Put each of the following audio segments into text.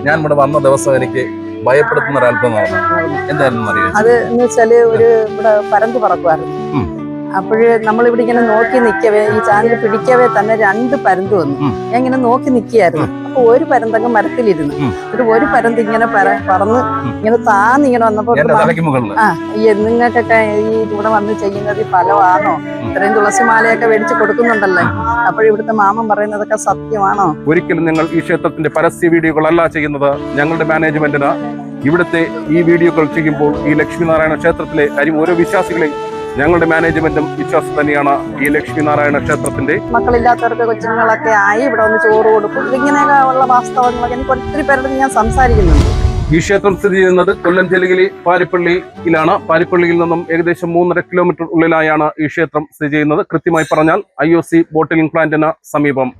ഞാൻ ഇവിടെ വന്ന ദിവസം എനിക്ക് ഭയപ്പെടുത്തുന്ന ഒരു അല്പം നടന്നു. എന്തായിരുന്നു അറിയാം? അത് എന്ന് വെച്ചാല് ഇവിടെ പരന്ത് പറക്കുമായിരുന്നു. അപ്പോഴ് നമ്മളിവിടെ ഇങ്ങനെ നോക്കി നിൽക്കവേ ഈ ചാനൽ പിടിക്കവേ തന്നെ 2 പരന്ത് വന്നു. ഞാൻ ഇങ്ങനെ നോക്കി നിൽക്കുകയായിരുന്നു. അപ്പൊ ഒരു പരന്തങ്ങ് മരത്തിലിരുന്നു. ഒരു പരന്ത് ഇങ്ങനെ പറന്ന് ഇങ്ങനെ താന്നിങ്ങനെ വന്നപ്പോ നിങ്ങൾക്കൊക്കെ ഈ ഇവിടെ വന്ന് ചെയ്യുന്നത് ഈ ഫലമാണോ? ഇത്രയും തുളസിമാലയൊക്കെ മേടിച്ച് കൊടുക്കുന്നുണ്ടല്ലോ. അപ്പോഴിവിടുത്തെ മാമൻ പറയുന്നതൊക്കെ സത്യമാണോ? ഒരിക്കലും ഞങ്ങൾ ഈ ക്ഷേത്രത്തിന്റെ പരസ്യ വീഡിയോകളല്ല ചെയ്യുന്നത്. ഞങ്ങളുടെ മാനേജ്മെന്റിന് ഇവിടുത്തെ ഈ വീഡിയോകൾ ചെയ്യുമ്പോൾ ഈ ലക്ഷ്മിനാരായണ ക്ഷേത്രത്തിലെ കാര്യം ഓരോ വിശ്വാസികളെയും ഞങ്ങളുടെ മാനേജ്മെന്റും വിശ്വാസം തന്നെയാണ് ഈ ലക്ഷ്മിനാരായണ ക്ഷേത്രത്തിന്റെ. മക്കളില്ലാത്തവർക്ക് കൊച്ചുങ്ങളൊക്കെ ആയി ഇവിടെ വന്ന് ചോറ് കൊടുക്കും. ഇങ്ങനെയൊക്കെ ഉള്ള വാസ്തവങ്ങളൊക്കെ എനിക്ക് ഒത്തിരി പേരോട് ഞാൻ സംസാരിക്കുന്നുണ്ട്. ഈ ക്ഷേത്രം സ്ഥിതി ചെയ്യുന്നത് കൊല്ലം ജില്ലയിലെ പാരിപ്പള്ളിയിലാണ്. പാരിപ്പള്ളിയിൽ നിന്നും ഏകദേശം 3.5 കിലോമീറ്റർ ഉള്ളിലായാണ് ഈ ക്ഷേത്രം സ്ഥിതി ചെയ്യുന്നത്. കൃത്യമായി പറഞ്ഞാൽ IOC ബോട്ടിലിംഗ് പ്ലാന്റിന് സമീപം.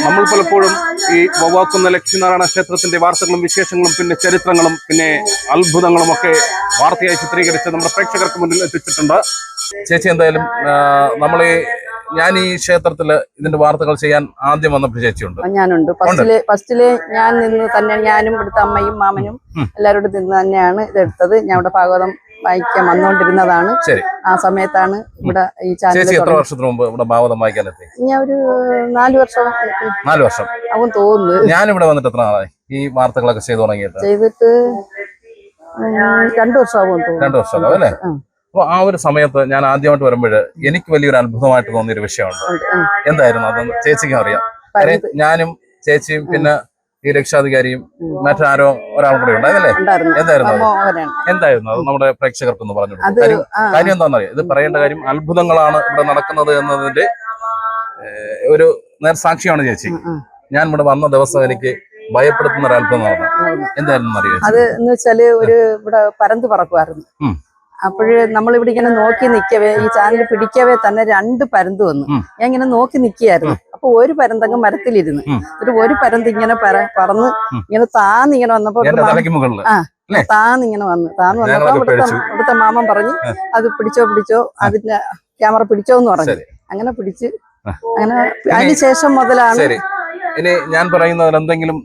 നമ്മൾ പലപ്പോഴും ഈ വവ്വാക്കുന്ന ലക്ഷ്മിനാരായണ ക്ഷേത്രത്തിന്റെ വാർത്തകളും വിശേഷങ്ങളും പിന്നെ ചരിത്രങ്ങളും പിന്നെ അത്ഭുതങ്ങളും ഒക്കെ വാർത്തയായി ചിത്രീകരിച്ച് നമ്മുടെ പ്രേക്ഷകർക്ക് മുന്നിൽ എത്തിച്ചിട്ടുണ്ട്. ചേച്ചി, എന്തായാലും ഞാൻ ഈ ക്ഷേത്രത്തില് ഇതിന്റെ വാർത്തകൾ ചെയ്യാൻ ആദ്യം വന്നപ്പോൾ ചേച്ചിയുണ്ട്? ഞാനുണ്ട്. ഫസ്റ്റില് ഞാൻ നിന്ന് തന്നെ, ഞാനും ഇവിടുത്തെ അമ്മയും മാമനും എല്ലാവരോടും നിന്ന് തന്നെയാണ് ഇതെടുത്തത്. ഞാൻ ഇവിടെ ഭാഗവതം വായിക്കാൻ വന്നുകൊണ്ടിരുന്നതാണ്. ആ സമയത്താണ് ഇവിടെ ഈ ചാനൽ. എത്ര വർഷത്തിന് മുമ്പ് ഇവിടെ ഭാഗവതം വായിക്കാൻ എത്തി? ഞാൻ ഒരു 4 വർഷം. 4 വർഷം അവൻ തോന്നുന്നു. ഞാനിവിടെ വന്നിട്ട് എത്ര നാളായി ഈ വാർത്തകളൊക്കെ ചെയ്തു തുടങ്ങിയിട്ട്? ചെയ്തിട്ട് 2 വർഷമാകും തോന്നുന്നു. 2 വർഷമാകും അല്ലേ? അപ്പൊ ആ ഒരു സമയത്ത് ഞാൻ ആദ്യമായിട്ട് വരുമ്പോൾ എനിക്ക് വലിയൊരു അത്ഭുതമായിട്ട് തോന്നിയൊരു വിഷയമുണ്ട്. എന്തായിരുന്നു അതൊന്ന് ചേച്ചിക്ക് അറിയാം? ഞാനും ചേച്ചിയും പിന്നെ ഈ രക്ഷാധികാരിയും മറ്റാരോ ഒരാൾ കൂടെ ഉണ്ടായിരുന്നല്ലേ? എന്തായിരുന്നു അത് നമ്മുടെ പ്രേക്ഷകർക്കൊന്ന് പറഞ്ഞു കൊടുക്കും. കാര്യം എന്താണെന്നറിയാം, ഇത് പറയേണ്ട കാര്യം അത്ഭുതങ്ങളാണ് ഇവിടെ നടക്കുന്നത് എന്നതിന്റെ ഒരു നേർസാക്ഷിയാണ് ചേച്ചി. ഞാൻ ഇവിടെ വന്ന ദിവസം എനിക്ക് ഭയപ്പെടുത്തുന്ന ഒരു അത്ഭുതം നടന്നു. എന്തായിരുന്നു അറിയാം? അത് എന്ന് വെച്ചാല് ഇവിടെ പരന്ത് പറക്കുമായിരുന്നു. അപ്പോഴ് നമ്മളിവിടെ ഇങ്ങനെ നോക്കി നിൽക്കവേ ഈ ചാനൽ പിടിക്കവേ തന്നെ 2 പരന്ത് വന്നു. ഞാൻ ഇങ്ങനെ നോക്കി നിൽക്കുകയായിരുന്നു. അപ്പൊ ഒരു പരന്തങ്ങ് മരത്തിലിരുന്നു. ഒരു പരന്ത് ഇങ്ങനെ പറന്ന് ഇങ്ങനെ താന്നിങ്ങനെ വന്നപ്പോ താന്നിങ്ങനെ വന്നപ്പോ ഇവിടുത്തെ മാമൻ പറഞ്ഞു അത് പിടിച്ചോ അതിന്റെ ക്യാമറ പിടിച്ചോ എന്ന് പറഞ്ഞു. അങ്ങനെ പിടിച്ച് അങ്ങനെ അതിനുശേഷം മുതലാണ്. ഇനി ഞാൻ പറയുന്നതിൽ എന്തെങ്കിലും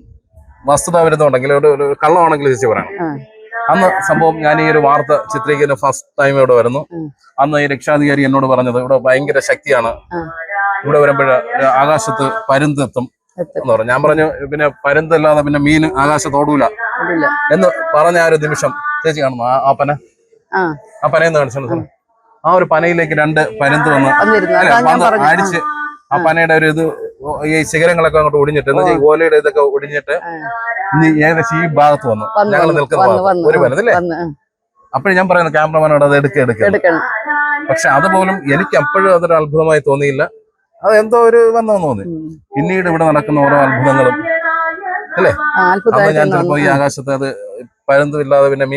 വസ്തുത വരുന്നുണ്ടെങ്കിൽ ഒരു കള്ളമാണെങ്കിൽ ചേച്ചി പറയണം. അന്ന് സംഭവം ഞാൻ ഈ ഒരു വാർത്ത ചിത്രീകരിക്കുന്ന ഫസ്റ്റ് ടൈം ഇവിടെ വരുന്നു. അന്ന് ഈ രക്ഷാധികാരി എന്നോട് പറഞ്ഞത് ഇവിടെ ഭയങ്കര ശക്തിയാണ്, ഇവിടെ വരുമ്പോൾ ആകാശത്ത് പരുന്തെത്തും എന്ന് പറഞ്ഞു. ഞാൻ പറഞ്ഞു പിന്നെ പരുന്തല്ലാതെ പിന്നെ മീൻ ആകാശത്തോടൂല എന്ന് പറഞ്ഞ ആ ഒരു നിമിഷം ചേച്ചി കാണുന്നു ആ പനയെന്ന് കാണിച്ചു. ആ ഒരു പനയിലേക്ക് 2 പരുന്ത് വന്ന് അടിച്ച് ആ പനയുടെ ഒരു ഇത് ഈ ശിഖരങ്ങളൊക്കെ അങ്ങോട്ട് ഒടിഞ്ഞിട്ട് ഓലയുടെ ഇതൊക്കെ ഒടിഞ്ഞിട്ട് ഏകദേശം ഈ ഭാഗത്ത് വന്നു. ഞങ്ങൾ നിൽക്കുന്ന ഒരു പരുന്തല്ലേ? അപ്പോഴും ഞാൻ പറയുന്നു ക്യാമറമാനോട് അത് എടുക്കണം. പക്ഷെ അതുപോലും എനിക്ക് അപ്പോഴും അതൊരു അത്ഭുതമായി തോന്നിയില്ല. അത് എന്തോ ഒരു വന്നെന്ന് തോന്നി. പിന്നീട് ഇവിടെ നടക്കുന്ന ഓരോ അത്ഭുതങ്ങളും അല്ലേ? അന്ന് ഞാൻ ചിലപ്പോ ഈ ആകാശത്ത് അത് പരുന്തുമില്ലാതെ പിന്നെ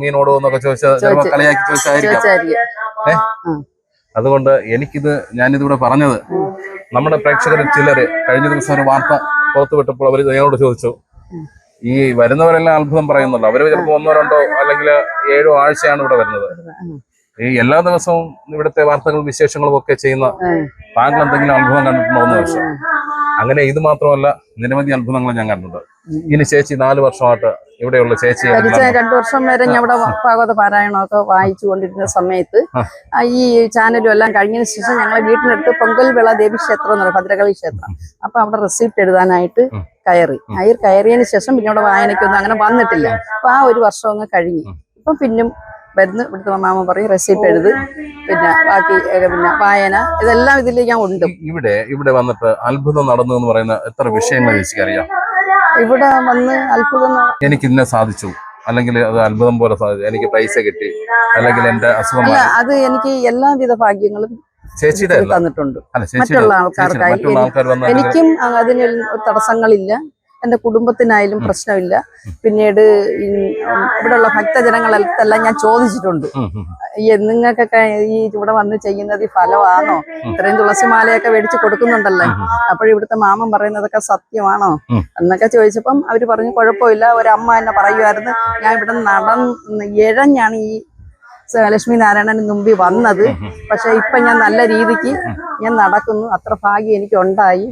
മീനോടോ എന്നൊക്കെ ചോദിച്ചാൽ ചിലപ്പോ കളിയാക്കി ചോദിച്ചായിരിക്കാം. അതുകൊണ്ട് ഞാനിതിവിടെ പറഞ്ഞത് നമ്മുടെ പ്രേക്ഷകരിൽ ചിലര് കഴിഞ്ഞ ദിവസം ഒരു വാർത്ത പുറത്തു വിട്ടപ്പോൾ അവർ ഞങ്ങളോട് ചോദിച്ചു, ഈ വരുന്നവരെല്ലാം അത്ഭുതം പറയുന്നുണ്ട്. അവര് ചിലപ്പോൾ 1 2 അല്ലെങ്കിൽ 7 ആഴ്ചയാണ് ഇവിടെ വരുന്നത്. ഈ എല്ലാ ദിവസവും ഇവിടുത്തെ വാർത്തകളും വിശേഷങ്ങളും ഒക്കെ ചെയ്യുന്ന താങ്കൾ എന്തെങ്കിലും അത്ഭുതം കണ്ടിട്ടുണ്ടോ എന്ന് ചോദിച്ചു. അങ്ങനെ ഇത് മാത്രമല്ല, നിരവധി അത്ഭുതങ്ങൾ ഞാൻ കണ്ടിട്ടുണ്ട്. ഇനി ചേച്ചി 4 വർഷമായിട്ട് ഇവിടെയുള്ള ചേച്ചി 2 വർഷം വരെ ഞാൻ ഇവിടെ ഭാഗവത പാരായണമൊക്കെ വായിച്ചു കൊണ്ടിരുന്ന സമയത്ത് ഈ ചാനലും എല്ലാം കഴിഞ്ഞതിന് ശേഷം ഞങ്ങളെ വീട്ടിനടുത്ത് പൊങ്കൽ വിള ദേവി ക്ഷേത്രം എന്ന് പറയും, ഭദ്രകാളി ക്ഷേത്രം. അപ്പൊ അവിടെ റെസിപ്റ്റ് എഴുതാനായിട്ട് കയറിയതിന് ശേഷം പിന്നെ അവിടെ വായനയ്ക്കൊന്നും അങ്ങനെ വന്നിട്ടില്ല. അപ്പൊ ആ ഒരു വർഷം അങ്ങ് കഴിഞ്ഞു. ഇപ്പം പിന്നും വരുന്നു. ഇവിടുത്തെ മാമ പറയും റെസിപ്റ്റ് എഴുത്, പിന്നെ ബാക്കി പിന്നെ വായന ഇതെല്ലാം ഇതിൽ ഞാൻ ഉണ്ട്. ഇവിടെ വന്നിട്ട് അത്ഭുതം നടന്നു എന്ന് പറയുന്ന എത്ര വിഷയങ്ങൾ ചേച്ചിക്കറിയാം? ഇവിടെ വന്ന് അത്ഭുതം എനിക്ക് ഇന്നെ സാധിച്ചു, അല്ലെങ്കിൽ അത് അത്ഭുതം പോലെ സാധിച്ചു, എനിക്ക് പൈസ കിട്ടി, അല്ലെങ്കിൽ എന്റെ അസുഖം. അത് എനിക്ക് എല്ലാവിധ ഭാഗ്യങ്ങളും തന്നിട്ടുണ്ട്. മറ്റുള്ള ആൾക്കാർക്കായി എനിക്കും അതിന് തടസ്സങ്ങളില്ല. എൻ്റെ കുടുംബത്തിനായാലും പ്രശ്നമില്ല. പിന്നീട് ഇവിടെയുള്ള ഭക്തജനങ്ങളെല്ലാം ഞാൻ ചോദിച്ചിട്ടുണ്ട്, നിങ്ങൾക്കൊക്കെ ഈ ഇവിടെ വന്ന് ചെയ്യുന്നത് ഈ ഫലമാണോ? ഇത്രയും തുളസിമാലയൊക്കെ മേടിച്ച് കൊടുക്കുന്നുണ്ടല്ലോ, അപ്പോഴിവിടുത്തെ മാമൻ പറയുന്നതൊക്കെ സത്യമാണോ എന്നൊക്കെ ചോദിച്ചപ്പം അവര് പറഞ്ഞു കുഴപ്പമില്ല. ഒരമ്മ എന്നെ പറയുമായിരുന്നു, ഞാൻ ഇവിടെ ഇഴഞ്ഞാണ് ഈ ലക്ഷ്മി നാരായണന് മുമ്പിൽ വന്നത്, പക്ഷെ ഇപ്പൊ ഞാൻ നല്ല രീതിക്ക് ഞാൻ നടക്കുന്നു, അത്ര ഭാഗ്യം എനിക്ക് ഉണ്ടായി.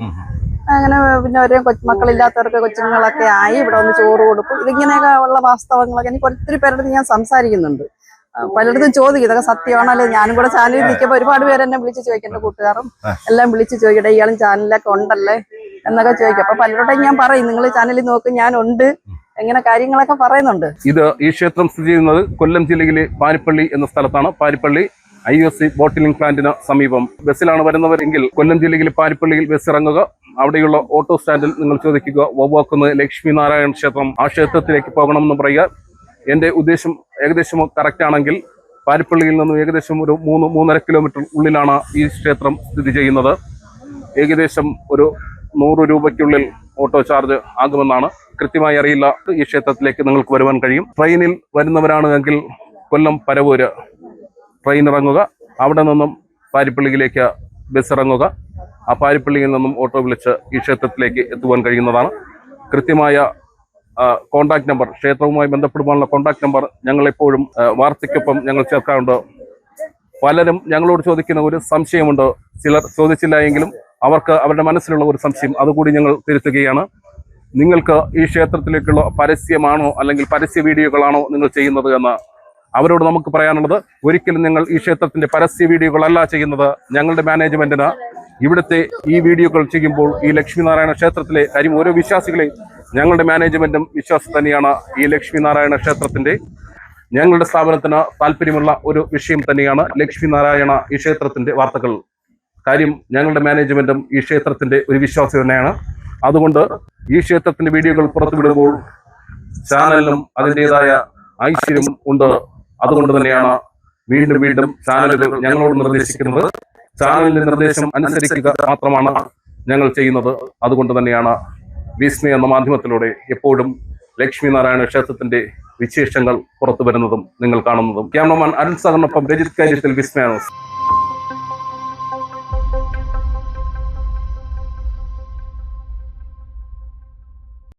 അങ്ങനെ പിന്നെ ഒരേ മക്കളില്ലാത്തവർക്ക് കൊച്ചുങ്ങളൊക്കെ ആയി, ഇവിടെ വന്ന് ചോറ് കൊടുക്കും. ഇതിങ്ങനെയൊക്കെ ഉള്ള വാസ്തവങ്ങളൊക്കെ എനിക്ക് ഒത്തിരി പേരുടെ ഞാൻ സംസാരിക്കുന്നുണ്ട്. പലയിടത്തും ചോദിക്കും ഇതൊക്കെ സത്യമാണല്ലോ. ഞാനും കൂടെ ചാനലിൽ നിൽക്കുമ്പോൾ ഒരുപാട് പേര് എന്നെ വിളിച്ച് ചോദിക്കും, എന്റെ കൂട്ടുകാരും എല്ലാം വിളിച്ച് ചോദിക്കട്ടെ ഇയാളും ചാനലിലൊക്കെ ഉണ്ടല്ലേ എന്നൊക്കെ ചോദിക്കും. അപ്പൊ പലരോടും ഞാൻ പറയും, നിങ്ങൾ ചാനലിൽ നോക്കും, ഞാനുണ്ട്, എങ്ങനെ കാര്യങ്ങളൊക്കെ പറയുന്നുണ്ട്. ഇത് ഈ ക്ഷേത്രം സ്ഥിതി ചെയ്യുന്നത് കൊല്ലം ജില്ലയിലെ പാരിപ്പള്ളി എന്ന സ്ഥലത്താണ്. പാരിപ്പള്ളി IOC ബോട്ടിലിംഗ് പ്ലാന്റിന് സമീപം. ബസ്സിലാണ് വരുന്നവരെങ്കിൽ കൊല്ലം ജില്ലയിലെ പാരിപ്പള്ളിയിൽ ബസ് ഇറങ്ങുക. അവിടെയുള്ള ഓട്ടോ സ്റ്റാൻഡിൽ നിങ്ങൾ ചോദിക്കുക വവ്വാക്കുന്ന് ലക്ഷ്മി നാരായണ ക്ഷേത്രം, ആ ക്ഷേത്രത്തിലേക്ക് പോകണമെന്ന് പറയുക. എൻ്റെ ഉദ്ദേശം ഏകദേശം കറക്റ്റ് ആണെങ്കിൽ പാരിപ്പള്ളിയിൽ നിന്നും ഏകദേശം ഒരു 3-3.5 കിലോമീറ്റർ ഉള്ളിലാണ് ഈ ക്ഷേത്രം സ്ഥിതി ചെയ്യുന്നത്. ഏകദേശം ഒരു 100 രൂപയ്ക്കുള്ളിൽ ഓട്ടോ ചാർജ് ആകുമെന്നാണ്, കൃത്യമായി അറിയില്ല. ഈ ക്ഷേത്രത്തിലേക്ക് നിങ്ങൾക്ക് വരുവാൻ കഴിയും. ട്രെയിനിൽ വരുന്നവരാണ് എങ്കിൽ കൊല്ലം പരവൂര് ട്രെയിൻ ഇറങ്ങുക, അവിടെ നിന്നും പാരിപ്പള്ളിയിലേക്ക് ബസ് ഇറങ്ങുക. ആ പാരിപ്പള്ളിയിൽ നിന്നും ഓട്ടോ വിളിച്ച് ഈ ക്ഷേത്രത്തിലേക്ക് എത്തുവാൻ കഴിയുന്നതാണ്. കൃത്യമായ കോൺടാക്ട് നമ്പർ, ക്ഷേത്രവുമായി ബന്ധപ്പെടുവാനുള്ള കോൺടാക്ട് നമ്പർ ഞങ്ങളെപ്പോഴും വാർത്തയ്ക്കൊപ്പം ഞങ്ങൾ ചേർക്കാറുണ്ട്. പലരും ഞങ്ങളോട് ചോദിക്കുന്ന ഒരു സംശയമുണ്ട്, ചിലർ ചോദിച്ചില്ല എങ്കിലും അവർക്ക് അവരുടെ മനസ്സിലുള്ള ഒരു സംശയം, അതുകൂടി ഞങ്ങൾ തിരുത്തുകയാണ്. നിങ്ങൾക്ക് ഈ ക്ഷേത്രത്തിലേക്കുള്ള പരസ്യമാണോ അല്ലെങ്കിൽ പരസ്യ വീഡിയോകളാണോ നിങ്ങൾ ചെയ്യുന്നത് എന്ന് അവരോട് നമുക്ക് പറയാനുള്ളത്, ഒരിക്കലും നിങ്ങൾ ഈ ക്ഷേത്രത്തിന്റെ പരസ്യ വീഡിയോകളല്ല ചെയ്യുന്നത്. ഞങ്ങളുടെ മാനേജ്മെന്റിന് ഇവിടുത്തെ ഈ വീഡിയോകൾ ചെയ്യുമ്പോൾ ഈ ലക്ഷ്മി നാരായണ ക്ഷേത്രത്തിലെ കാര്യം ഓരോ വിശ്വാസികളെയും ഞങ്ങളുടെ മാനേജ്മെന്റും വിശ്വാസം തന്നെയാണ്. ഈ ലക്ഷ്മി നാരായണ ക്ഷേത്രത്തിന്റെ ഞങ്ങളുടെ സ്ഥാപനത്തിന് താല്പര്യമുള്ള ഒരു വിഷയം തന്നെയാണ് ലക്ഷ്മി നാരായണ ഈ ക്ഷേത്രത്തിന്റെ വാർത്തകൾ. കാര്യം ഞങ്ങളുടെ മാനേജ്മെന്റും ഈ ക്ഷേത്രത്തിന്റെ ഒരു വിശ്വാസം തന്നെയാണ്. അതുകൊണ്ട് ഈ ക്ഷേത്രത്തിന്റെ വീഡിയോകൾ പുറത്തുവിടുമ്പോൾ ചാനലിനും അതിൻ്റെതായ ഐശ്വര്യം ഉണ്ട്. അതുകൊണ്ട് തന്നെയാണ് വീണ്ടും വീണ്ടും ചാനലുകൾ ഞങ്ങളോട് നിർദ്ദേശിക്കുന്നത്. ചാനലിന്റെ നിർദ്ദേശം അനുസരിക്കുക മാത്രമാണ് ഞങ്ങൾ ചെയ്യുന്നത്. അതുകൊണ്ട് തന്നെയാണ് വിസ്മയ എന്ന മാധ്യമത്തിലൂടെ എപ്പോഴും ലക്ഷ്മി നാരായണ ക്ഷേത്രത്തിന്റെ വിശേഷങ്ങൾ പുറത്തു വരുന്നതും നിങ്ങൾ കാണുന്നതും. ക്യാമറമാൻ അരുൺ സാറിനൊപ്പം രജിത് കാര്യത്തിൽ വിസ്മയ.